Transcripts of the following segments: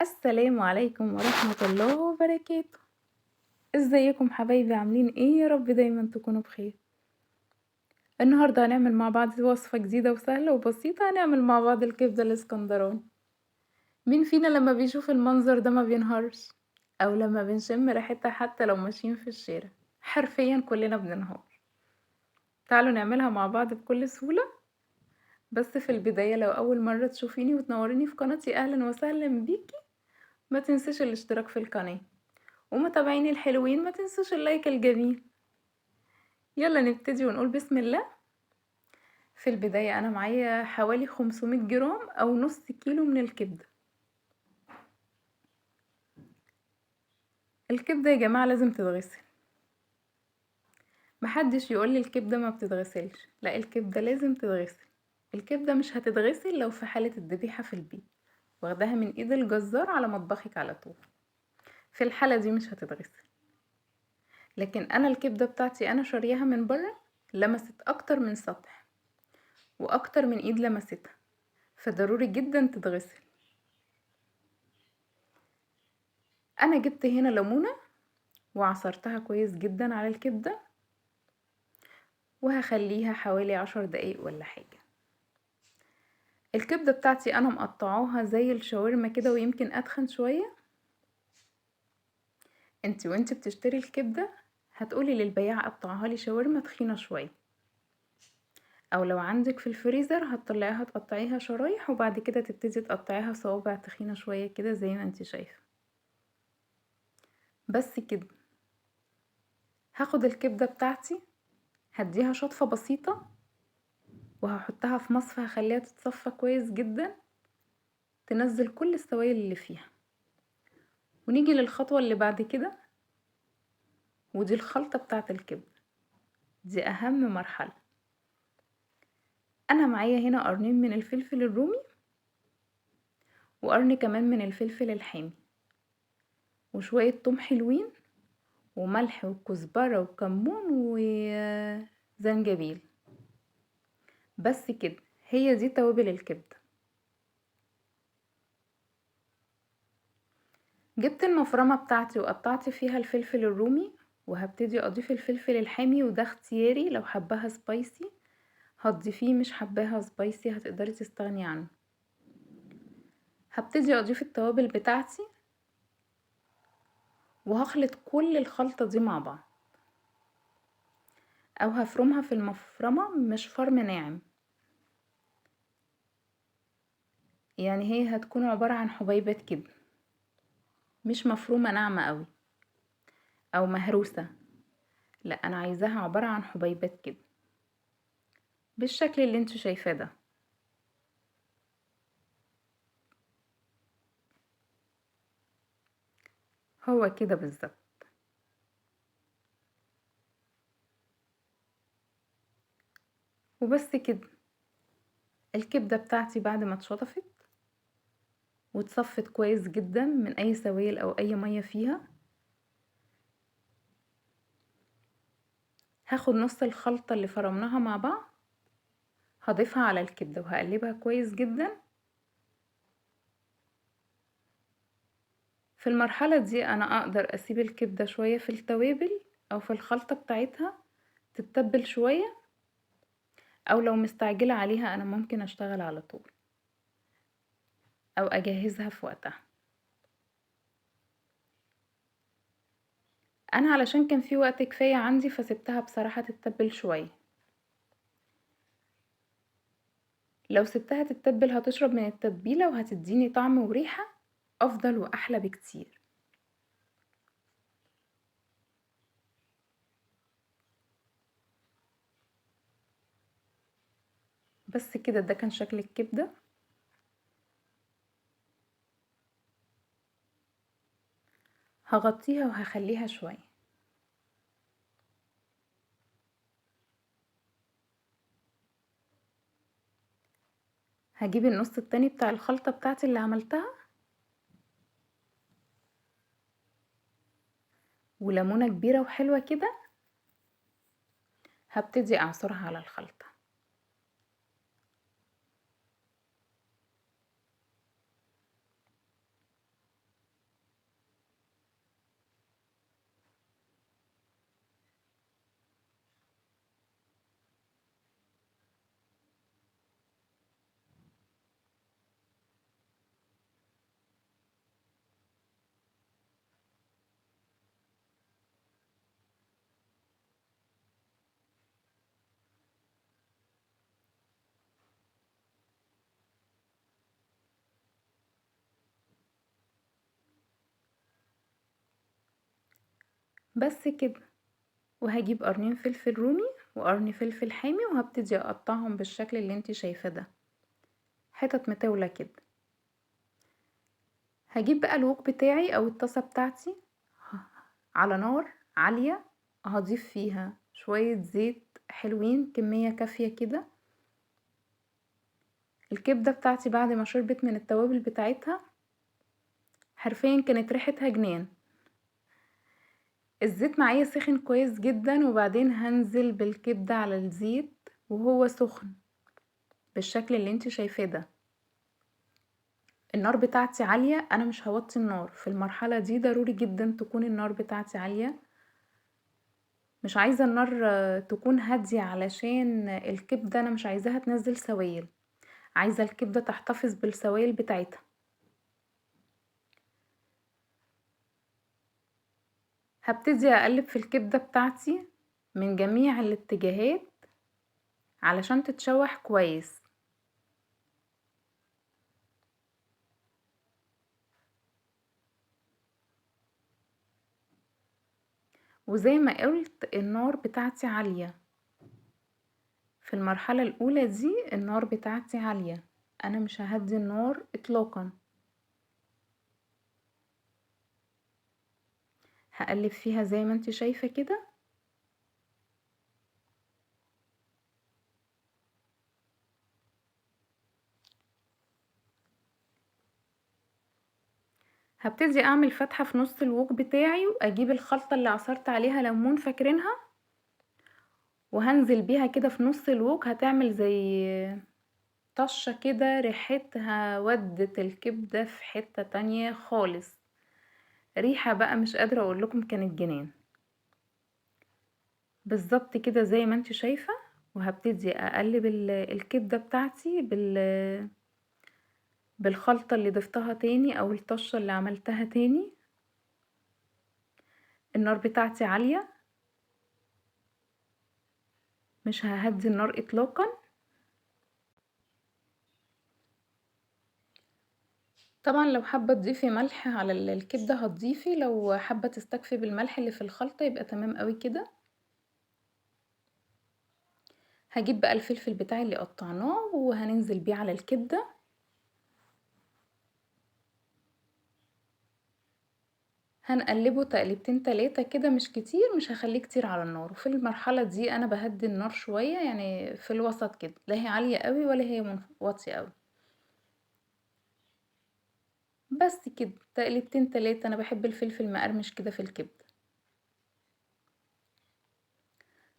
السلام عليكم ورحمة الله وبركاته. ازيكم حبايبي، عاملين ايه؟ يا رب دايما تكونوا بخير. النهاردة هنعمل مع بعض وصفة جديدة وسهلة وبسيطة. هنعمل مع بعض الكبدة الاسكندراني. مين فينا لما بيشوف المنظر ده ما بينهارش؟ او لما بنشم ريحتها حتى لو ماشيين في الشارع، حرفيا كلنا بننهار. تعالوا نعملها مع بعض بكل سهولة. بس في البداية، لو اول مرة تشوفيني وتنوريني في قناتي، اهلا وسهلا بيكي. ما تنسيش الاشتراك في القناة، ومتابعيني الحلوين ما تنسوش اللايك الجميل. يلا نبتدي ونقول بسم الله. في البداية أنا معايا حوالي 500 جرام أو نص كيلو من الكبدة. الكبدة يا جماعة لازم تتغسل. محدش يقولي الكبدة ما بتتغسلش، لا، الكبدة لازم تتغسل. الكبدة مش هتتغسل لو في حالة الذبيحة في البيت، واخداها من ايد الجزار على مطبخك على طول، في الحالة دي مش هتتغسل. لكن أنا الكبدة بتاعتي أنا شارياها من بره، لمست أكتر من سطح وأكتر من ايد لمستها، فضروري جدا تتغسل. انا جبت هنا ليمونة وعصرتها كويس جدا على الكبدة، وهخليها حوالي 10 دقايق ولا حاجة. الكبدة بتاعتي انا مقطعاها زي الشاورما كده، ويمكن اتخن شوية. وانتي بتشتري الكبدة هتقولي للبياع قطعها لي شاورما تخينة شوية، او لو عندك في الفريزر هتطلعيها تقطعيها شرايح، وبعد كده تبتدي تقطعيها صوابع تخينة شوية كده زي ما انتي شايفة. بس كده. هاخد الكبدة بتاعتي، هديها شطفة بسيطة، وهحطها في مصفى، هخليها تتصفى كويس جدا، تنزل كل السوائل اللي فيها. ونيجي للخطوة اللي بعد كده، ودي الخلطة بتاعة الكبدة. دي اهم مرحلة. انا معايا هنا قرنين من الفلفل الرومي، وقرن كمان من الفلفل الحامي، وشوية توم حلوين، وملح وكزبرة وكمون وزنجبيل. بس كده، هي دي توابل الكبدة. جبت المفرمة بتاعتي وقطعت فيها الفلفل الرومي، وهبتدي اضيف الفلفل الحامي، وده اختياري، لو حباها سبايسي هتضيفيه، مش حباها سبايسي هتقدري تستغني عنه. هبتدي اضيف التوابل بتاعتي، وهخلط كل الخلطة دي مع بعض، او هفرمها في المفرمة، مش فرم ناعم، يعني هي هتكون عبارة عن حبيبات كده، مش مفرومة ناعمة قوي او مهروسة. لا، انا عايزاها عبارة عن حبيبات كده، بالشكل اللي انتوا شايفاه ده. هو كده بالظبط. وبس كده. الكبدة بتاعتي بعد ما اتشطفت واتصفت كويس جدا من اي سوائل او اي مية فيها، هاخد نص الخلطة اللي فرمناها مع بعض، هضيفها على الكبدة وهقلبها كويس جدا. في المرحلة دي انا اقدر اسيب الكبدة شوية في التوابل او في الخلطة بتاعتها تتبل شوية، او لو مستعجلة عليها انا ممكن اشتغل على طول، او اجهزها في وقتها. انا علشان كان في وقت كفاية عندي فسبتها بصراحة تتبل شوية. لو سبتها تتبل هتشرب من التتبيلة وهتديني طعم وريحة افضل واحلى بكتير. بس كده، ده كان شكل الكبدة. هغطيها وهخليها شوية. هجيب النص التاني بتاع الخلطة بتاعتي اللي عملتها، وليمونة كبيرة وحلوة كده، هبتدي اعصرها على الخلطة. بس كده. وهاجيب قرنين فلفل رومي وقرن فلفل حامي وهبتدي اقطعهم بالشكل اللي انتي شايفاه ده، حتت مطولة كده. هجيب بقى الوك بتاعي او الطاسة بتاعتي على نار عالية، هضيف فيها شوية زيت حلوين، كمية كافية كده. الكبدة بتاعتي بعد ما شربت من التوابل بتاعتها حرفيا كانت ريحتها جنان. الزيت معايا سخن كويس جدا، وبعدين هنزل بالكبدة على الزيت وهو سخن بالشكل اللي انت شايفاه ده. النار بتاعتي عالية، انا مش هوطي النار في المرحلة دي، ضروري جدا تكون النار بتاعتي عالية. مش عايزة النار تكون هادية، علشان الكبدة انا مش عايزاها تنزل سوائل، عايزة الكبدة تحتفظ بالسوائل بتاعتها. هبتدي اقلب في الكبدة بتاعتي من جميع الاتجاهات علشان تتشوح كويس. وزي ما قلت النار بتاعتي عالية في المرحلة الاولى دي، النار بتاعتي عالية، انا مش ههدي النار اطلاقا. هقلب فيها زي ما انت شايفة كده. هبتدي اعمل فتحة في نص الوك بتاعي، واجيب الخلطة اللي عصرت عليها ليمون فاكرينها، وهنزل بيها كده في نص الوك، هتعمل زي طشة كده، ريحتها ودت الكبدة في حتة تانية خالص. ريحة بقى مش قادرة اقول لكم، كانت جنان بالظبط كده زي ما انت شايفة. وهبتدي اقلب الكبدة بتاعتي بالخلطة اللي ضفتها تاني او الطشة اللي عملتها تاني. النار بتاعتي عالية، مش ههدي النار اطلاقا. طبعا لو حابة تضيفي ملح على الكبدة هتضيفي، لو حابة تستكفي بالملح اللي في الخلطة يبقى تمام قوي كده. هجيب بقى الفلفل بتاعي اللي قطعناه وهننزل بيه على الكبدة. هنقلبه تقلبتين تلاتة كده، مش كتير، مش هخليه كتير على النار. وفي المرحلة دي انا بهدي النار شوية، يعني في الوسط كده، لا هي عالية قوي ولا هي واطية قوي. بس كده تقلبتين تلاتة، انا بحب الفلفل مقرمش كده في الكبدة.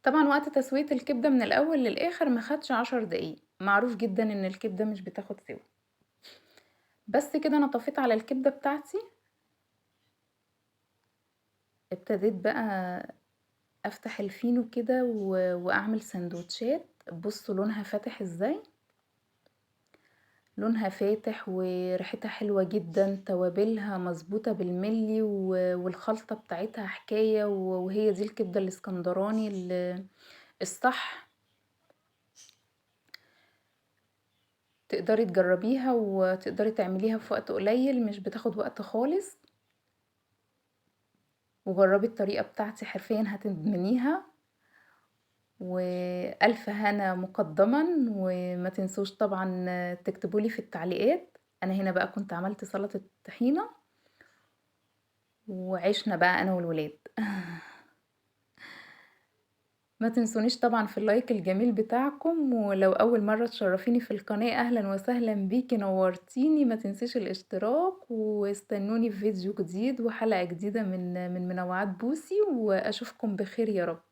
طبعا وقت تسوية الكبدة من الاول للاخر ما خدش 10 دقايق، معروف جدا ان الكبدة مش بتاخد سوا. بس كده انا طفيت على الكبدة بتاعتي. ابتديت بقى افتح الفينو كده واعمل سندوتشات. بصوا لونها فاتح ازاي، لونها فاتح وريحتها حلوة جدا، توابلها مظبوطة بالملي والخلطة بتاعتها حكاية، وهي دي الكبدة الاسكندراني الصح. تقدري تجربيها وتقدري تعمليها في وقت قليل، مش بتاخد وقت خالص. وجربي الطريقة بتاعتي، حرفيا هتدمنيها. والف هنا مقدما. وما تنسوش طبعا تكتبولي في التعليقات. انا هنا بقى كنت عملت سلطة طحينة وعشنا بقى انا والولاد. ما تنسونيش طبعا في اللايك الجميل بتاعكم، ولو اول مرة تشرفيني في القناة اهلا وسهلا بيكي، نورتيني. ما تنسيش الاشتراك، واستنوني في فيديو جديد وحلقة جديدة من منوعات بوسي، واشوفكم بخير يا رب.